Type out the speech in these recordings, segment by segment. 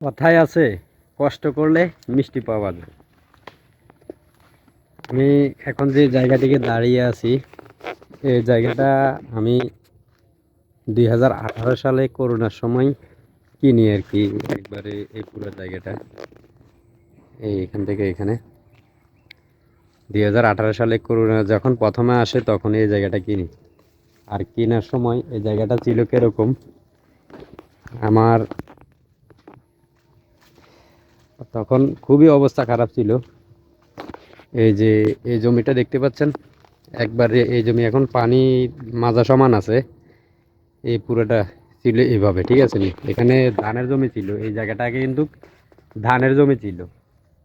কথায় আছে, কষ্ট করলে মিষ্টি পাওয়া যায়। আমি এখন যে জায়গাটিকে দাঁড়িয়ে আছি, এই জায়গাটা আমি 2018 সালে করোনার সময় কিনি আর কি। একবারে এই পুরো জায়গাটা এখান থেকে এখানে 2018 সালে করোনা যখন প্রথমে আসে তখন এই জায়গাটা কিনি। আর কেনার সময় এই জায়গাটা ছিল কিরকম, আমার তখন খুবই অবস্থা খারাপ ছিল। এই যে এই জমিটা দেখতে পাচ্ছেন, একবারে এই জমি এখন পানি মাজা সমান আছে। এই পুরোটা ছিল এইভাবে, ঠিক আছে নি? এখানে ধানের জমি ছিল, এই জায়গাটা আগে কিন্তু ধানের জমি ছিল,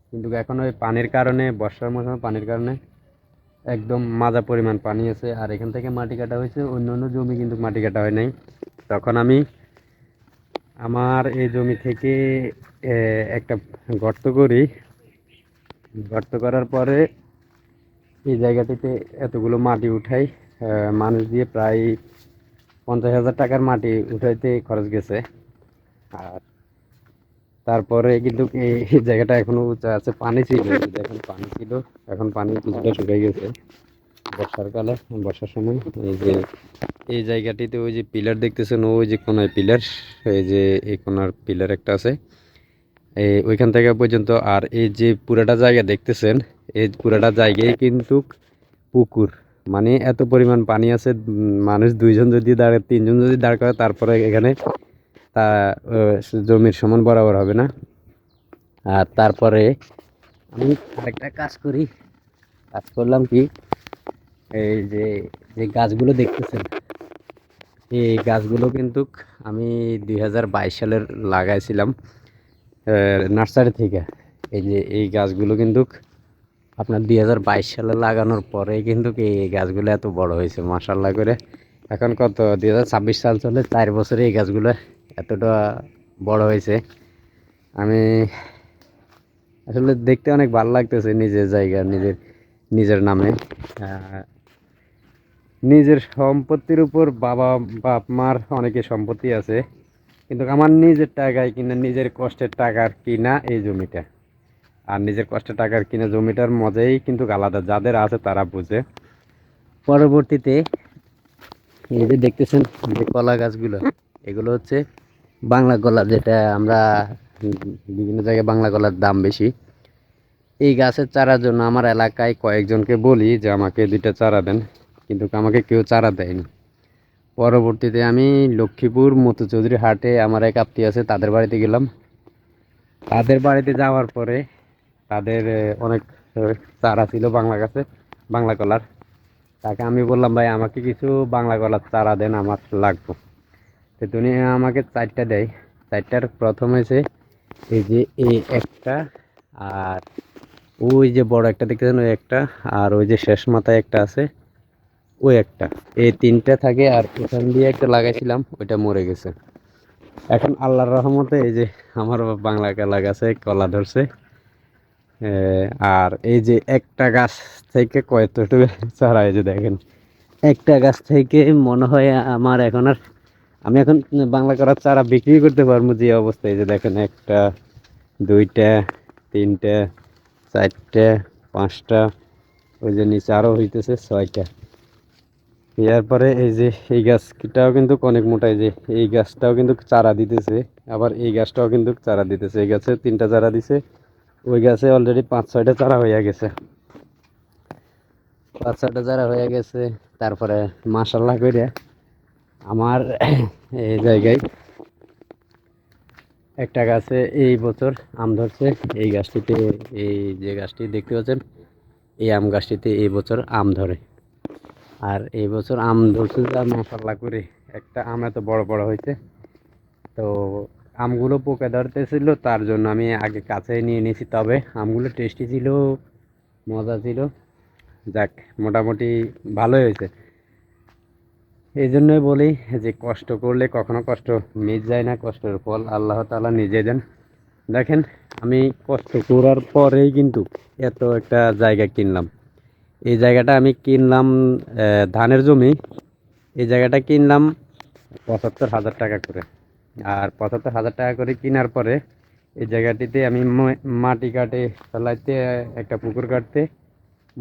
কিন্তু এখন ওই পানির কারণে, বর্ষার মৌসুমে পানির কারণে একদম মাজা পরিমাণ পানি আছে। আর এখান থেকে মাটি কাটা হয়েছে, অন্য অন্য জমি কিন্তু মাটি কাটা হয় নাই। তখন আমি আমার এই জমি থেকে একটা গর্ত করি। গর্ত করার পরে এই জায়গাটিতে এতগুলো মাটি উঠাই, মানুষ দিয়ে প্রায় 50,000 টাকার মাটি উঠাইতে খরচ গেছে। আর তারপরে কিন্তু এই জায়গাটা এখনো উঁচা আছে, পানি ছিল, এই যে এখন পানি ছিল, এখন পানি কিছুটা শুকিয়ে গেছে বর্ষার কালে, বর্ষার সময়। এই যে এই জায়গাটিতে ওই যে পিলার দেখতেছেন, ওই যে কোনায় পিলার, এই যে এই কোনার পিলার একটা আছে এই ওইখান থেকে পর্যন্ত। আর এই যে পুরাটা জায়গা দেখতেছেন, এই পুরাটা জায়গায় কিন্তু পুকুর, মানে এত পরিমাণ পানি আছে। মানুষ দুইজন যদি দাঁড়ায়, তিনজন যদি দাঁড় করে, তারপরে এখানে তা জমির সমান বরাবর হবে না। আর তারপরে আমি আরেকটা কাজ করি, কাজ করলাম কি, এই যে যে গাছগুলো দেখতেছেন, এই গাছগুলো কিন্তু আমি 2022 সালের লাগাইছিলাম নার্সারি থেকে। এই যে এই গাছগুলো কিন্তু আপনার 2022 সালে লাগানোর পরে কিন্তু এই গাছগুলো এত বড় হয়েছে মাশাআল্লাহ করে। এখন কত 2026 সাল চলে, 4 বছরে এই গাছগুলো এতটা বড় হয়েছে। আমি আসলে দেখতে অনেক ভালো লাগতেছে, নিজের জায়গা, নিজের নিজের নামে নিজের সম্পত্তির উপর বাবা বাপ মার অনেকের সম্পত্তি আছে, কিন্তু আমার নিজের টাকায় কিনা, নিজের কষ্টের টাকার কিনা এই জমিটা। আর নিজের কষ্টের টাকার কিনা জমিটার মজাই কিন্তু আলাদা, যাদের আছে তারা বুঝে। পরবর্তীতে এই যে দেখতেছেন যে কলা গাছগুলো, এগুলো হচ্ছে বাংলা কলা, যেটা আমরা বিভিন্ন জায়গায় বাংলা কলার দাম বেশি। এই গাছের চারার জন্য আমার এলাকায় কয়েকজনকে বলি যে আমাকে 2টা চারা দেন, কিন্তু আমাকে কেউ চারা দেয়নি। পরবর্তীতে আমি লক্ষ্মীপুর মতো চৌধুরী হাটে আমার এক আত্মীয় আছে, তাদের বাড়িতে গেলাম। তাদের বাড়িতে যাওয়ার পরে তাদের অনেক চারা ছিল বাংলা গাছে, বাংলা কলার। তাকে আমি বললাম, ভাই আমাকে কিছু বাংলা কলার চারা দেন, আমার লাগবে। তো তিনি আমাকে 4টা দেয়। 4টার প্রথম হয়েছে এই যে এই একটা, আর ওই যে বড় একটা দেখতেছেন ওই একটা, আর ওই যে শেষ মাথায় একটা আছে ওই একটা। এই 3টা থাকে। আর ওখান দিয়ে একটা লাগাইছিলাম, ওইটা মরে গেছে। এখন আল্লাহর রহমতে এই যে আমার বাংলা কলা গাছে কলা ধরছে। আর এই যে একটা গাছ থেকে কয়তটুকু চারা, এই যে দেখেন, একটা গাছ থেকে মনে হয় আমার এখন আর, আমি এখন বাংলা করার চারা বিক্রি করতে পারবো যে অবস্থা। এই যে দেখেন, একটা, 2টা, 3টে, 4টে, 5টা, ওই যে নিচে আরও হইতেছে 6টা। এরপরে এই যে এই গাছটাও কিন্তু অনেক মোটা, এই যে এই গাছটাও কিন্তু চারা দিতেছে, আবার এই গাছটাও কিন্তু চারা দিতেছে। এই গাছে 3টা চারা দিছে, ওই গাছে অলরেডি 5-6টা চারা হয়ে গেছে, 5-6টা চারা হয়ে গেছে। তারপরে মাশাল্লাহ করে আমার এই জায়গায় একটা গাছে এই বছর আম ধরছে। এই গাছটিতে, এই যে গাছটি দেখতে পাচ্ছেন, এই আম গাছটিতে এই বছর আম ধরে। আর এই বছর আম ধরছে যা মাশাল্লাহ করে, একটা আম এত বড় বড় হয়েছে। তো আমগুলো পোকা ধরতেছিল, তার জন্য আমি আগে কাছে নিয়ে নিয়েছি, তবে আমগুলো টেস্টি ছিল, মজা ছিল। যাক, মোটামুটি ভালোই হয়েছে। এই জন্যই বলি যে কষ্ট করলে কখনো কষ্ট মিট যায় না, কষ্টের ফল আল্লাহ তাআলা নিজে দেন। দেখেন, আমি কষ্ট করার পরেই কিন্তু এত একটা জায়গা কিনলাম। এই জায়গাটা আমি কিনলাম ধানের জমি। এই জায়গাটা কিনলাম 75,000 টাকা করে। আর 75,000 টাকা করে কেনার পরে এই জায়গাটিতে আমি মাটি কাটে ফেলাইতে একটা পুকুর কাটতে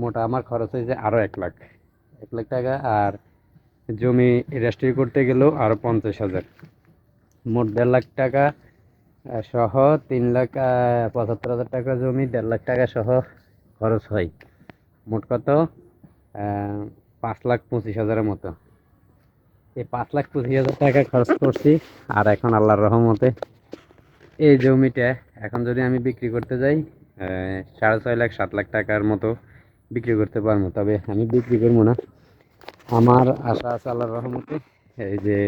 মোটা আমার খরচ হয়েছে আরও 1 লাখ, 1 লাখ টাকা। আর জমি রেজিস্ট্রি করতে গেলেও আরও 50,000, মোট 1.5 লাখ টাকা সহ 3,75,000 টাকা জমি, 1.5 লাখ টাকা সহ খরচ হয়। মোট কত? 5,25,000-এর মতো। এই 5,25,000 টাকা খরচ করছি। আর এখন আল্লাহর রহমতে এই জমিটা এখন যদি আমি বিক্রি করতে যাই 6.5 লাখ 7 লাখ টাকার মতো বিক্রি করতে পারবো। তবে আমি বিক্রি করবো না, আমার আশা আছে আল্লাহর রহমতে এই যে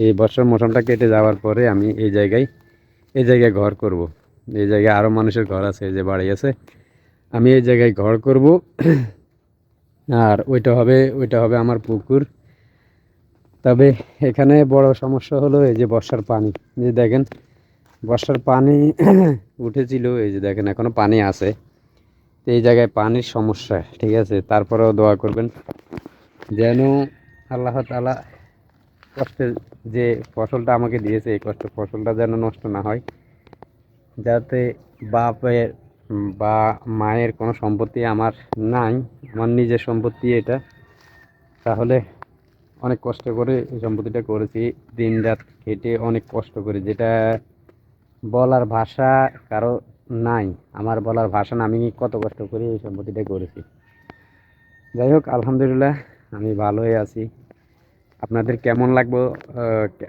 এই বছর মৌসুমটা কেটে যাওয়ার পরে আমি এই জায়গায় ঘর করব। এই জায়গায় আরও মানুষের ঘর আছে, এই যে বাড়ি আছে, আমি এই জায়গায় ঘর করব। আর ওইটা হবে আমার পুকুর। তবে এখানে বড় সমস্যা হলো এই যে বর্ষার পানি, যে দেখেন বর্ষার পানি উঠেছিল, এই যে দেখেন এখনো পানি আছে। তো এই জায়গায় পানির সমস্যা, ঠিক আছে। তারপরেও দোয়া করবেন যেন আল্লাহ তাআলা কষ্টের যে ফসলটা আমাকে দিয়েছে এই কষ্টের ফসলটা যেন নষ্ট না হয়, যাতে বাপের বা মায়ের কোনো সম্পত্তি আমার নাই, আমার নিজের সম্পত্তি এটা। তাহলে অনেক কষ্ট করে এই সম্পত্তিটা করেছি, দিন রাত খেটে অনেক কষ্ট করে, যেটা বলার ভাষা কারো নাই। আমার বলার ভাষা না, আমি কত কষ্ট করে এই সম্পত্তিটা করেছি। যাই হোক, আলহামদুলিল্লাহ আমি ভালোই আছি। আপনাদের কেমন লাগলো,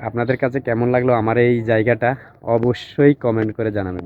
আপনাদের কাছে কেমন লাগলো আমার এই জায়গাটা অবশ্যই কমেন্ট করে জানাবেন।